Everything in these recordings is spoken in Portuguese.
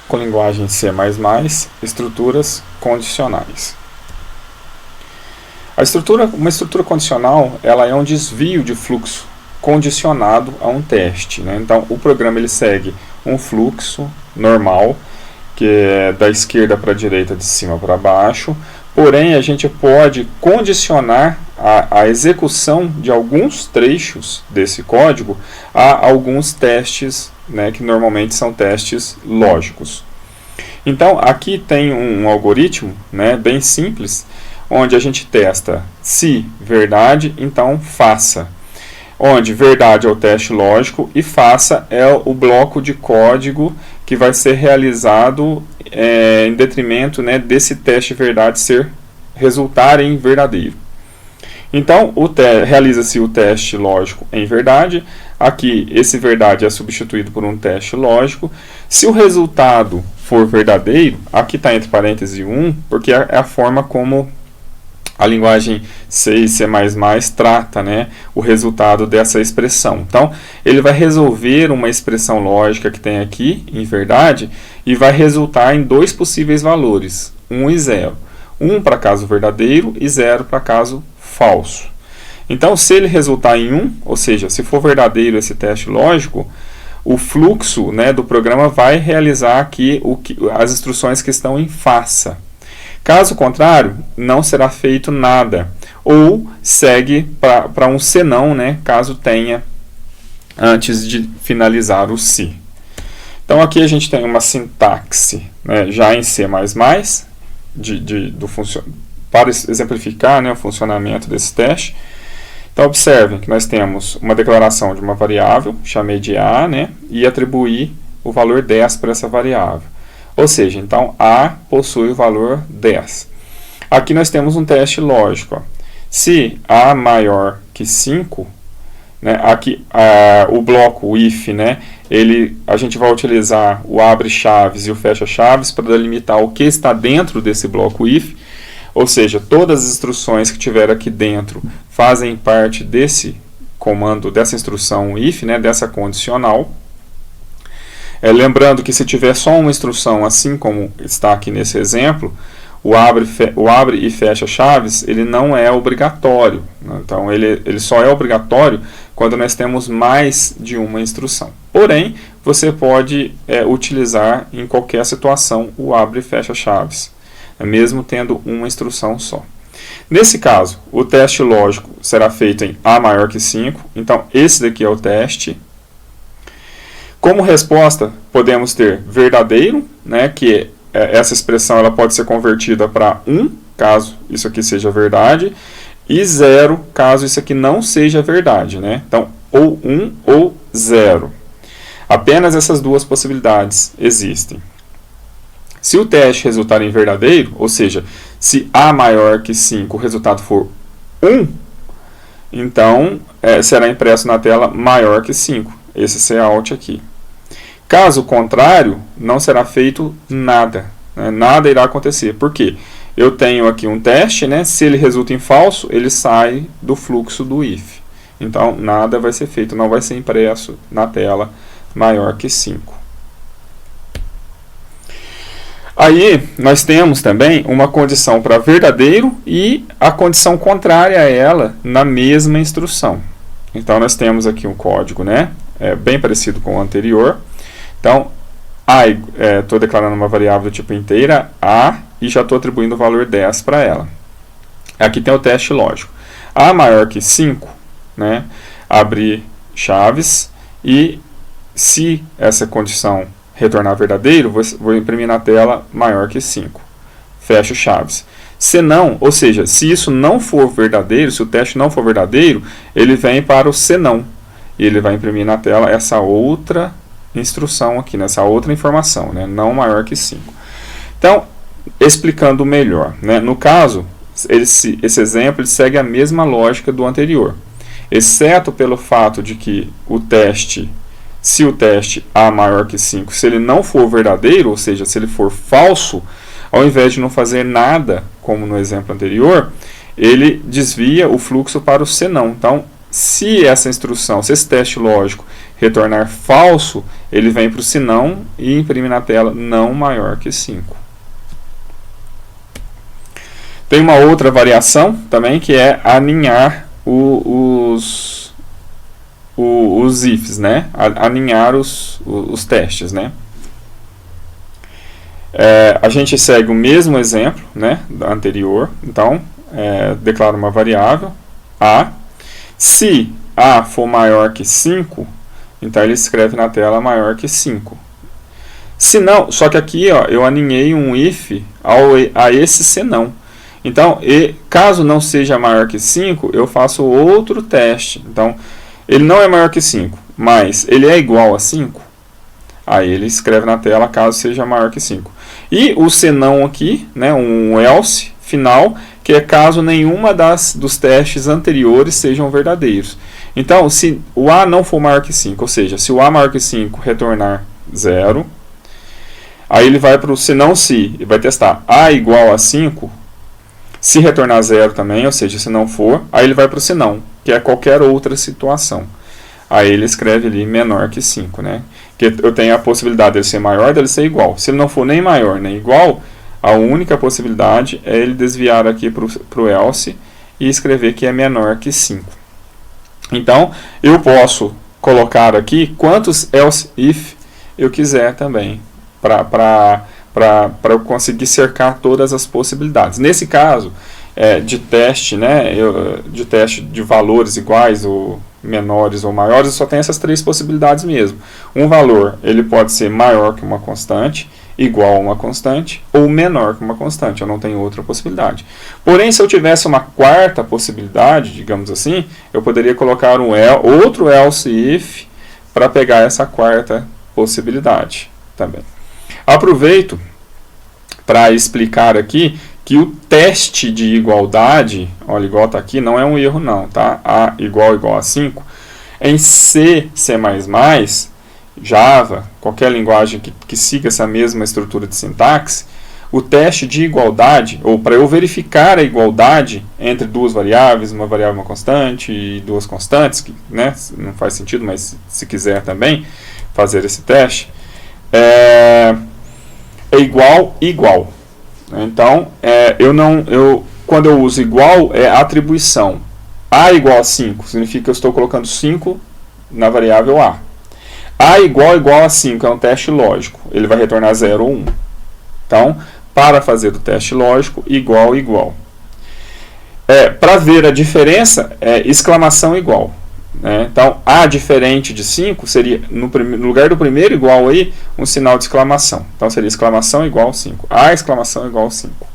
com linguagem C++, estruturas condicionais. Uma estrutura condicional, ela é um desvio de fluxo condicionado a um teste, né? Então, o programa ele segue um fluxo normal, que é da esquerda para a direita, de cima para baixo, porém a gente pode condicionar a execução de alguns trechos desse código a alguns testes, né, que normalmente são testes lógicos. Então, aqui tem um algoritmo, né, bem simples, onde a gente testa se verdade, então faça. Onde verdade é o teste lógico e faça é o bloco de código que vai ser realizado em detrimento, né, desse teste verdade resultar em verdadeiro. Então, realiza-se o teste lógico em verdade. Aqui, esse verdade é substituído por um teste lógico. Se o resultado for verdadeiro, aqui está entre parênteses 1, porque é a forma como a linguagem C e C++ trata, né, o resultado dessa expressão. Então, ele vai resolver uma expressão lógica que tem aqui, em verdade, e vai resultar em dois possíveis valores, 1 e 0. 1 para caso verdadeiro e 0 para caso falso. Então, se ele resultar em 1, ou seja, se for verdadeiro esse teste lógico, o fluxo, né, do programa vai realizar aqui as instruções que estão em faça. Caso contrário, não será feito nada, ou segue para um senão, né, caso tenha antes de finalizar o se. Então aqui a gente tem uma sintaxe, né, já em C++, para exemplificar, né, o funcionamento desse teste. Então observem que nós temos uma declaração de uma variável, chamei de A, né, e atribuí o valor 10 para essa variável. Ou seja, então A possui o valor 10. Aqui nós temos um teste lógico. Ó. Se A maior que 5, né, aqui o bloco o if, né, a gente vai utilizar o abre chaves e o fecha chaves para delimitar o que está dentro desse bloco if. Ou seja, todas as instruções que tiver aqui dentro fazem parte desse comando, dessa instrução if, né, dessa condicional. Lembrando que se tiver só uma instrução, assim como está aqui nesse exemplo, o abre e fecha chaves, ele não é obrigatório. Né? Então, ele só é obrigatório quando nós temos mais de uma instrução. Porém, você pode utilizar em qualquer situação o abre e fecha chaves, mesmo tendo uma instrução só. Nesse caso, o teste lógico será feito em A maior que 5. Então, esse daqui é o teste. Como resposta, podemos ter verdadeiro, né, que essa expressão ela pode ser convertida para 1, caso isso aqui seja verdade, e 0, caso isso aqui não seja verdade. Né? Então, ou 1 ou 0. Apenas essas duas possibilidades existem. Se o teste resultar em verdadeiro, ou seja, se A maior que 5 o resultado for 1, então será impresso na tela maior que 5. Esse cout aqui. Caso contrário, não será feito nada. Né? Nada irá acontecer. Por quê? Eu tenho aqui um teste, né? Se ele resulta em falso, ele sai do fluxo do if. Então, nada vai ser feito, não vai ser impresso na tela maior que 5. Aí, nós temos também uma condição para verdadeiro e a condição contrária a ela na mesma instrução. Então, nós temos aqui um código, né? Bem parecido com o anterior. Então, estou declarando uma variável do tipo inteira, A, e já estou atribuindo o valor 10 para ela. Aqui tem o teste lógico. A maior que 5, né, abre chaves, e se essa condição retornar verdadeiro, vou imprimir na tela maior que 5. Fecho chaves. Se não, ou seja, se isso não for verdadeiro, se o teste não for verdadeiro, ele vem para o senão. E ele vai imprimir na tela essa outra instrução aqui, nessa outra informação, né? Não maior que 5. Então, explicando melhor, né? No caso, esse exemplo ele segue a mesma lógica do anterior, exceto pelo fato de que se o teste A maior que 5, se ele não for verdadeiro, ou seja, se ele for falso, ao invés de não fazer nada, como no exemplo anterior, ele desvia o fluxo para o senão. Então, se esse teste lógico retornar falso, ele vem para o se não e imprime na tela não maior que 5. Tem uma outra variação também, que é aninhar os ifs, né? Aninhar os testes, né? A gente segue o mesmo exemplo, né, anterior. Então, declara uma variável a. Se a for maior que 5, então ele escreve na tela maior que 5. Se não, só que aqui, ó, eu aninhei um if a esse senão. Então, caso não seja maior que 5, eu faço outro teste. Então, ele não é maior que 5, mas ele é igual a 5. Aí ele escreve na tela caso seja maior que 5. E o senão aqui, né, um else final, que é caso nenhuma dos testes anteriores sejam verdadeiros. Então, se o A não for maior que 5, ou seja, se o A maior que 5 retornar 0, aí ele vai para o senão se, e vai testar A igual a 5, se retornar 0 também, ou seja, se não for, aí ele vai para o senão, que é qualquer outra situação. Aí ele escreve ali menor que 5, né? Que eu tenho a possibilidade dele ser maior, dele ser igual. Se ele não for nem maior nem igual, a única possibilidade é ele desviar aqui para o else e escrever que é menor que 5. Então, eu posso colocar aqui quantos else if eu quiser também, para eu conseguir cercar todas as possibilidades. Nesse caso, de teste, né, de teste de valores iguais ou menores ou maiores, só tem essas três possibilidades mesmo. Um valor ele pode ser maior que uma constante, igual a uma constante, ou menor que uma constante. Eu não tenho outra possibilidade. Porém, se eu tivesse uma quarta possibilidade, digamos assim, eu poderia colocar outro else if para pegar essa quarta possibilidade também. Aproveito para explicar aqui que o teste de igualdade, olha, igual está aqui, não é um erro não, tá? A igual a 5. Em C, C++, Java, qualquer linguagem que siga essa mesma estrutura de sintaxe, o teste de igualdade, ou para eu verificar a igualdade entre duas variáveis, uma variável e uma constante, e duas constantes, que, né, não faz sentido, mas se quiser também fazer esse teste, é igual. Então, quando eu uso igual, é atribuição. A igual a 5 significa que eu estou colocando 5 na variável A. A igual a 5 é um teste lógico. Ele vai retornar 0 ou 1. Então, para fazer o teste lógico, igual. Para ver a diferença, exclamação igual. Né? Então, A diferente de 5 seria, no lugar do primeiro igual aí, um sinal de exclamação. Então, seria exclamação igual 5. A exclamação igual 5.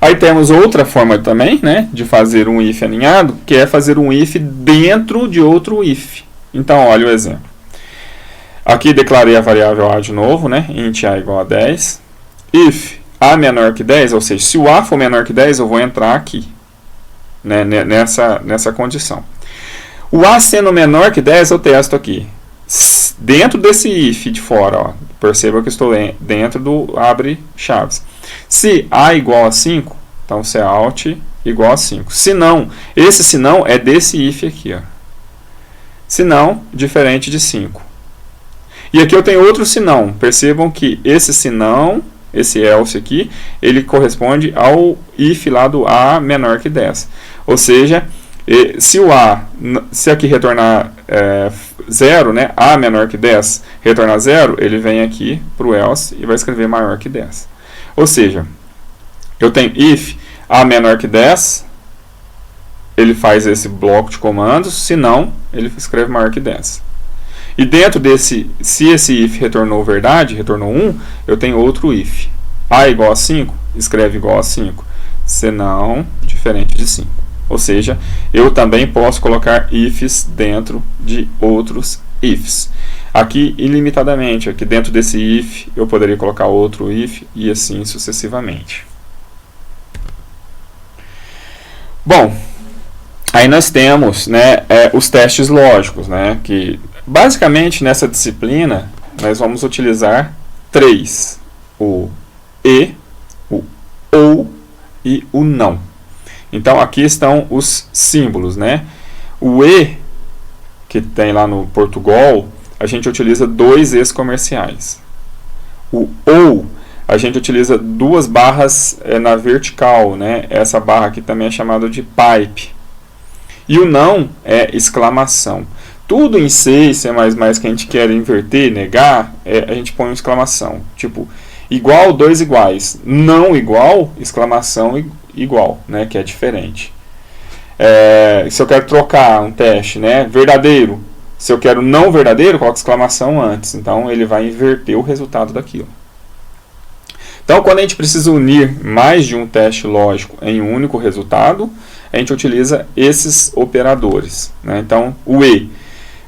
Aí temos outra forma também, né, de fazer um if aninhado, que é fazer um if dentro de outro if. Então, olha o exemplo. Aqui declarei a variável A de novo, né, int A igual a 10. If A menor que 10, ou seja, se o A for menor que 10, eu vou entrar aqui. Né, nessa condição. O A sendo menor que 10, eu testo aqui. Dentro desse if de fora, ó, perceba que eu estou dentro do abre chaves. Se A igual a 5, então Cout igual a 5. Se não, esse se não é desse if aqui. Ó. Se não, diferente de 5. E aqui eu tenho outro se não. Percebam que esse se não, esse else aqui, ele corresponde ao if lá do A menor que 10. Ou seja, se aqui retornar 0, né, A menor que 10 retornar 0, ele vem aqui para o else e vai escrever maior que 10. Ou seja, eu tenho if A menor que 10, ele faz esse bloco de comandos, se não, ele escreve maior que 10. E dentro desse, se esse if retornou verdade, retornou 1, eu tenho outro if. A igual a 5, escreve igual a 5. Se não, diferente de 5. Ou seja, eu também posso colocar ifs dentro de outros ifs. Aqui, ilimitadamente, aqui dentro desse if, eu poderia colocar outro if e assim sucessivamente. Bom, aí nós temos, né, os testes lógicos, né, que basicamente nessa disciplina nós vamos utilizar 3: o e, o ou e o não. Então aqui estão os símbolos, né? O e, que tem lá no Portugal, a gente utiliza 2 es comerciais. O ou, a gente utiliza 2 barras na vertical, né? Essa barra aqui também é chamada de pipe. E o não é exclamação. Tudo em C, C++ que a gente quer inverter, negar, a gente põe uma exclamação. Tipo, igual, 2 iguais. Não igual, exclamação igual, né? Que é diferente. Se eu quero trocar um teste, né? Verdadeiro. Se eu quero não verdadeiro, coloco exclamação antes. Então, ele vai inverter o resultado daquilo. Então, quando a gente precisa unir mais de um teste lógico em um único resultado, a gente utiliza esses operadores, né? Então, o e,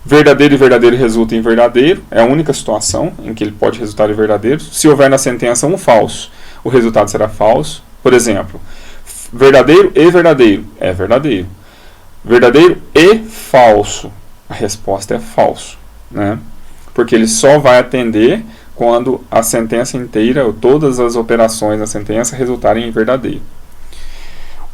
verdadeiro e verdadeiro resulta em verdadeiro, é a única situação em que ele pode resultar em verdadeiro. Se houver na sentença um falso, o resultado será falso. Por exemplo, verdadeiro e verdadeiro é verdadeiro. Verdadeiro e falso, a resposta é falso, né? Porque ele só vai atender quando a sentença inteira, ou todas as operações na sentença, resultarem em verdadeiro.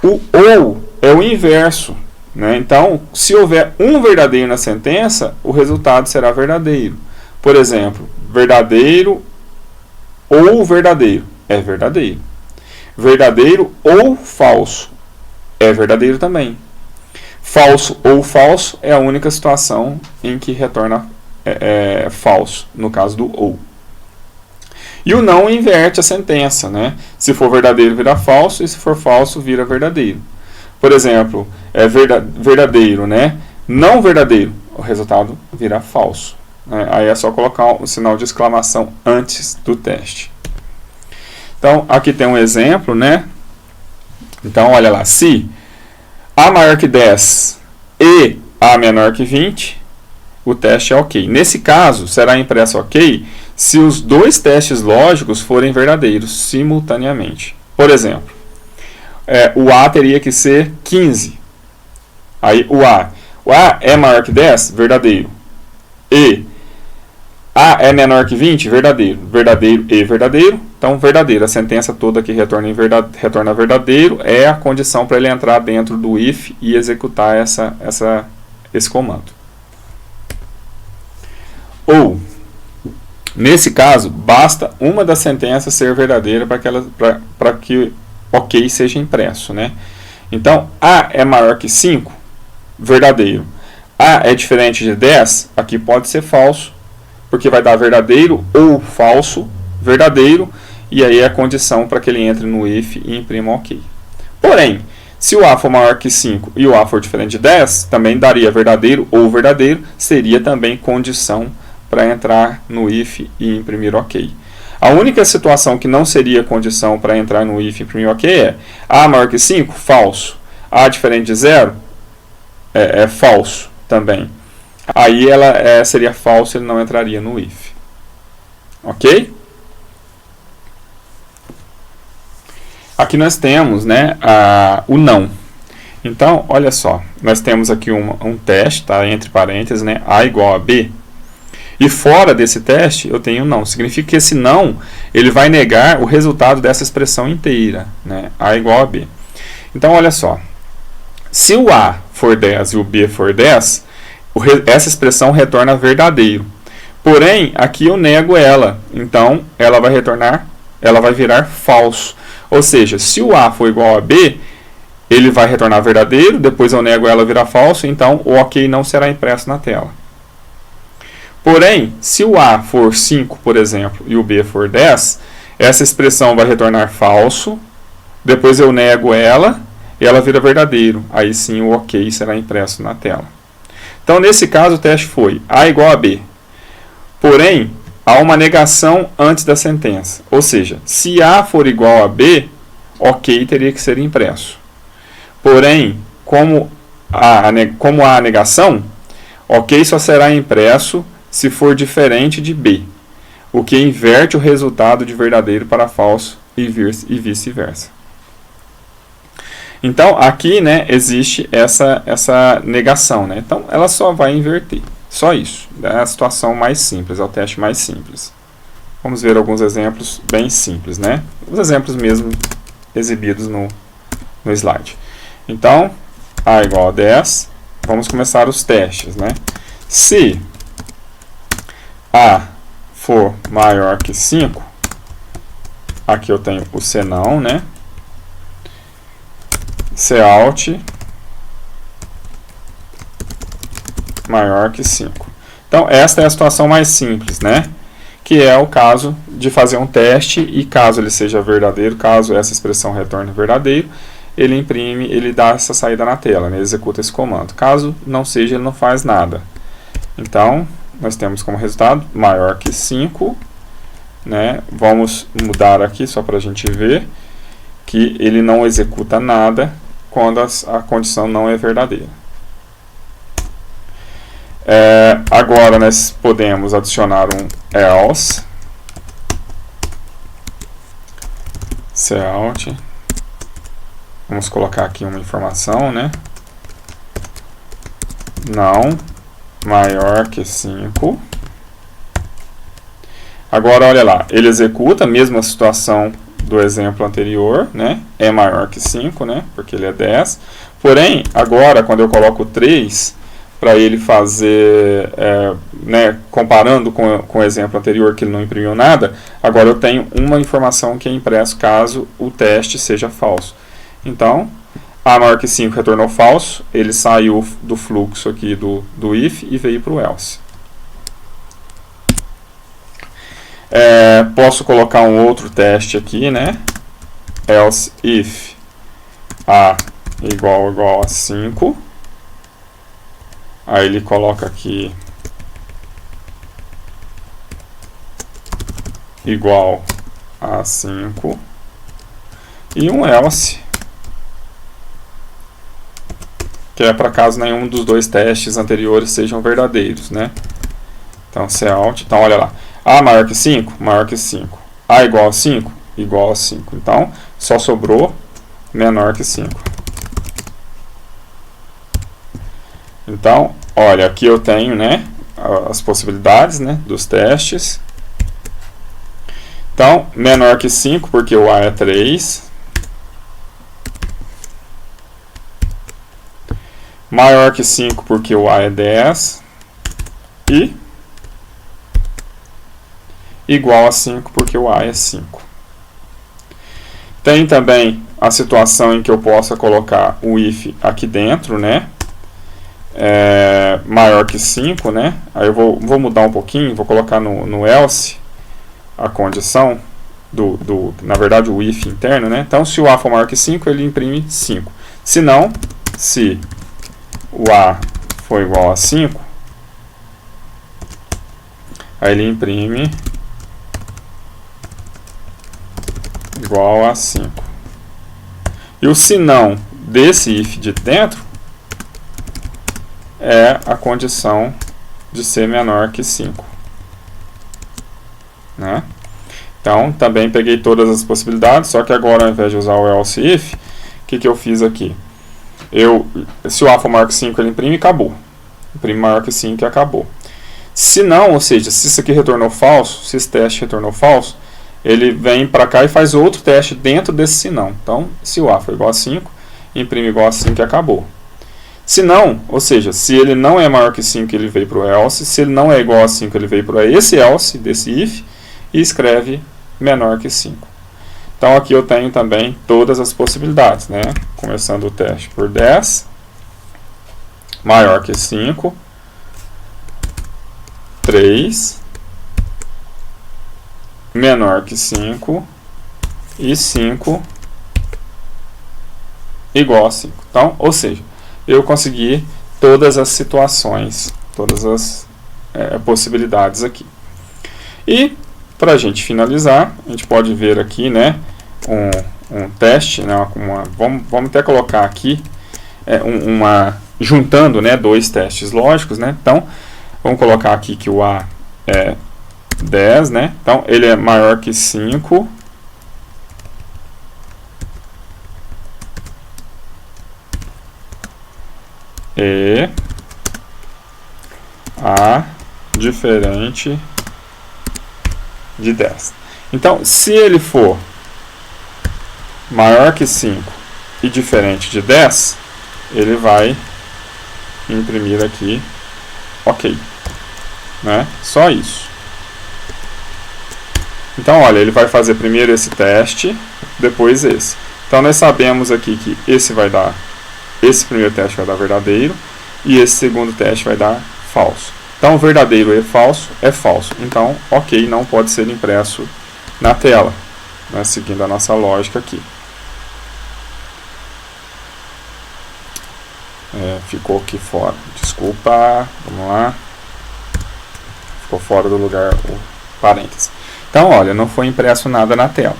O ou é o inverso, né? Então, se houver um verdadeiro na sentença, o resultado será verdadeiro. Por exemplo, verdadeiro ou verdadeiro é verdadeiro. Verdadeiro ou falso é verdadeiro também. Falso ou falso é a única situação em que retorna falso, no caso do ou. E o não inverte a sentença, né? Se for verdadeiro, vira falso, e se for falso, vira verdadeiro. Por exemplo, verdadeiro, né? Não verdadeiro, o resultado virá falso, né? Aí é só colocar o sinal de exclamação antes do teste. Então, aqui tem um exemplo, né? Então, olha lá, se A maior que 10 e A menor que 20, o teste é ok. Nesse caso, será impresso ok se os 2 testes lógicos forem verdadeiros simultaneamente. Por exemplo, o A teria que ser 15. Aí o A é maior que 10? Verdadeiro. E A é menor que 20? Verdadeiro. Verdadeiro e verdadeiro. Então, verdadeiro. A sentença toda que retorna verdadeiro é a condição para ele entrar dentro do if e executar esse comando. Ou, nesse caso, basta uma das sentenças ser verdadeira para que ok seja impresso, né? Então, A é maior que 5? Verdadeiro. A é diferente de 10? Aqui pode ser falso, porque vai dar verdadeiro ou falso, verdadeiro, e aí é a condição para que ele entre no if e imprima ok. Porém, se o A for maior que 5 e o A for diferente de 10, também daria verdadeiro ou verdadeiro, seria também condição para entrar no if e imprimir ok. A única situação que não seria condição para entrar no if e imprimir ok é A maior que 5, falso. A diferente de 0, é falso também. Aí ela seria falso, ele não entraria no if. Ok? Aqui nós temos, né, o não. Então, olha só, nós temos aqui um teste, tá, entre parênteses, né, A igual a B. E fora desse teste, eu tenho não. Significa que esse não, ele vai negar o resultado dessa expressão inteira, né, A igual a B. Então, olha só, se o A for 10 e o B for 10, essa expressão retorna verdadeiro. Porém, aqui eu nego ela, então ela vai virar falso. Ou seja, se o A for igual a B, ele vai retornar verdadeiro, depois eu nego ela virar falso, então o ok não será impresso na tela. Porém, se o A for 5, por exemplo, e o B for 10, essa expressão vai retornar falso, depois eu nego ela, e ela vira verdadeiro. Aí sim o ok será impresso na tela. Então, nesse caso, o teste foi A igual a B. Porém, há uma negação antes da sentença. Ou seja, se A for igual a B, ok teria que ser impresso. Porém, como há a negação, ok só será impresso se for diferente de B, o que inverte o resultado de verdadeiro para falso e vice-versa. Então, aqui, né, existe essa negação, né? Então, ela só vai inverter. Só isso. É a situação mais simples, é o teste mais simples. Vamos ver alguns exemplos bem simples, né? Os exemplos mesmo exibidos no slide. Então, A igual a 10. Vamos começar os testes, né? Se A for maior que 5, aqui eu tenho o senão, né? Cout maior que 5. Então, esta é a situação mais simples, né? Que é o caso de fazer um teste e caso ele seja verdadeiro, caso essa expressão retorne verdadeiro, ele imprime, ele dá essa saída na tela, né? Ele executa esse comando. Caso não seja, ele não faz nada. Então, nós temos como resultado maior que 5, né? Vamos mudar aqui só para a gente ver que ele não executa nada quando a condição não é verdadeira. Agora nós podemos adicionar um else cout. Vamos colocar aqui uma informação, né? Não maior que 5. Agora olha lá, ele executa a mesma situação do exemplo anterior, né? É maior que 5, né? Porque ele é 10. Porém, agora quando eu coloco 3, para ele fazer, né, comparando com o exemplo anterior que ele não imprimiu nada, agora eu tenho uma informação que é impresso caso o teste seja falso. Então, A maior que 5 retornou falso, ele saiu do fluxo aqui do if e veio para o else. Posso colocar um outro teste aqui, né? Else if A igual a 5. Aí ele coloca aqui igual a 5 e um else, que é para caso nenhum dos dois testes anteriores sejam verdadeiros, né? Então, cout, então olha lá, A maior que 5, maior que 5. A igual a 5, igual a 5. Então, só sobrou menor que 5. Então, olha, aqui eu tenho, né, as possibilidades, né, dos testes. Então, menor que 5, porque o A é 3. Maior que 5, porque o A é 10. E igual a 5, porque o A é 5. Tem também a situação em que eu possa colocar o if aqui dentro, né? Maior que 5, né? Aí eu vou mudar um pouquinho, vou colocar no else a condição na verdade o if interno, né? Então, se o A for maior que 5, ele imprime 5. Se não, se o A for igual a 5, aí ele imprime igual a 5. E o se não desse if de dentro é a condição de ser menor que 5. Né? Então, também peguei todas as possibilidades, só que agora, ao invés de usar o else if, o que eu fiz aqui? Se o A for maior que 5, ele imprime e acabou. Imprime maior que 5 e acabou. Se não, ou seja, se isso aqui retornou falso, se esse teste retornou falso, ele vem para cá e faz outro teste dentro desse se não. Então, se o A for igual a 5, imprime igual a 5 e acabou. Se não, ou seja, se ele não é maior que 5, ele veio para o else. Se ele não é igual a 5, ele veio para esse else, desse if, e escreve menor que 5. Então, aqui eu tenho também todas as possibilidades, né? Começando o teste por 10, maior que 5, 3, menor que 5 e 5 igual a 5. Então, ou seja, eu consegui todas as situações, todas as possibilidades aqui. E, para a gente finalizar, a gente pode ver aqui, né, um teste, né, vamos até colocar aqui, juntando, né, dois testes lógicos, né. Então, vamos colocar aqui que o A é 10, né, então ele é maior que 5, e A diferente de 10. Então, se ele for maior que 5 e diferente de 10, ele vai imprimir aqui ok. Né? Só isso. Então, olha, ele vai fazer primeiro esse teste, depois esse. Então, nós sabemos aqui que esse primeiro teste vai dar verdadeiro, e esse segundo teste vai dar falso. Então, verdadeiro e falso é falso. Então, ok, não pode ser impresso na tela, né? Seguindo a nossa lógica aqui. Ficou aqui fora. Desculpa, vamos lá. Ficou fora do lugar o parênteses. Então, olha, não foi impresso nada na tela.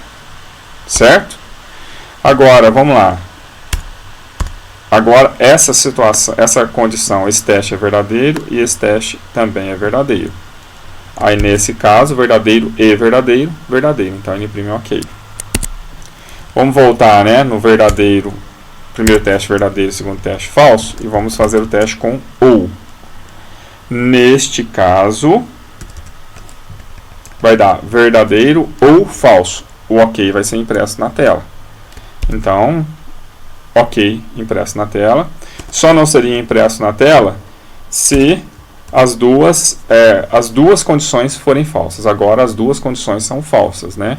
Certo? Agora, vamos lá. Agora, essa situação, essa condição, esse teste é verdadeiro e esse teste também é verdadeiro. Aí, nesse caso, verdadeiro e verdadeiro, verdadeiro. Então, ele imprime ok. Vamos voltar, né, no verdadeiro, primeiro teste verdadeiro, segundo teste falso, e vamos fazer o teste com ou. Neste caso, vai dar verdadeiro ou falso. O ok vai ser impresso na tela. Então, ok, impresso na tela. Só não seria impresso na tela se as duas condições forem falsas. Agora as duas condições são falsas, né?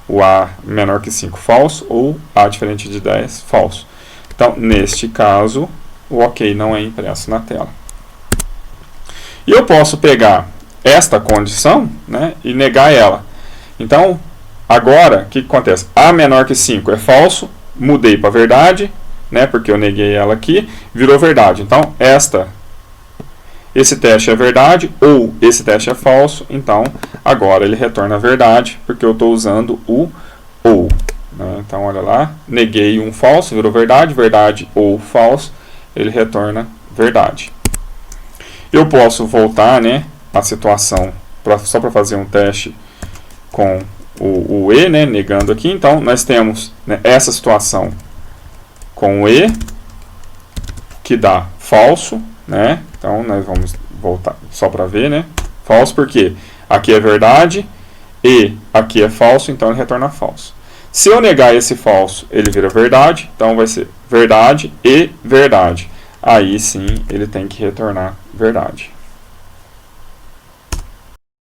O A menor que 5 falso ou A diferente de 10 falso. Então, neste caso, o ok não é impresso na tela. E eu posso pegar esta condição, né, e negar ela. Então, agora, o que acontece? A menor que 5 é falso, mudei para verdade, né, porque eu neguei ela aqui, virou verdade. Então, esse teste é verdade ou esse teste é falso, então agora ele retorna verdade, porque eu estou usando o ou. Né? Então, olha lá, neguei um falso, virou verdade, verdade ou falso, ele retorna verdade. Eu posso voltar, né, a situação só para fazer um teste com o E, né, negando aqui. Então, nós temos, né, essa situação com o E, que dá falso, né? Então, nós vamos voltar só para ver, né? Falso porque aqui é verdade e aqui é falso, então ele retorna falso. Se eu negar esse falso, ele vira verdade, então vai ser verdade e verdade. Aí sim, ele tem que retornar verdade.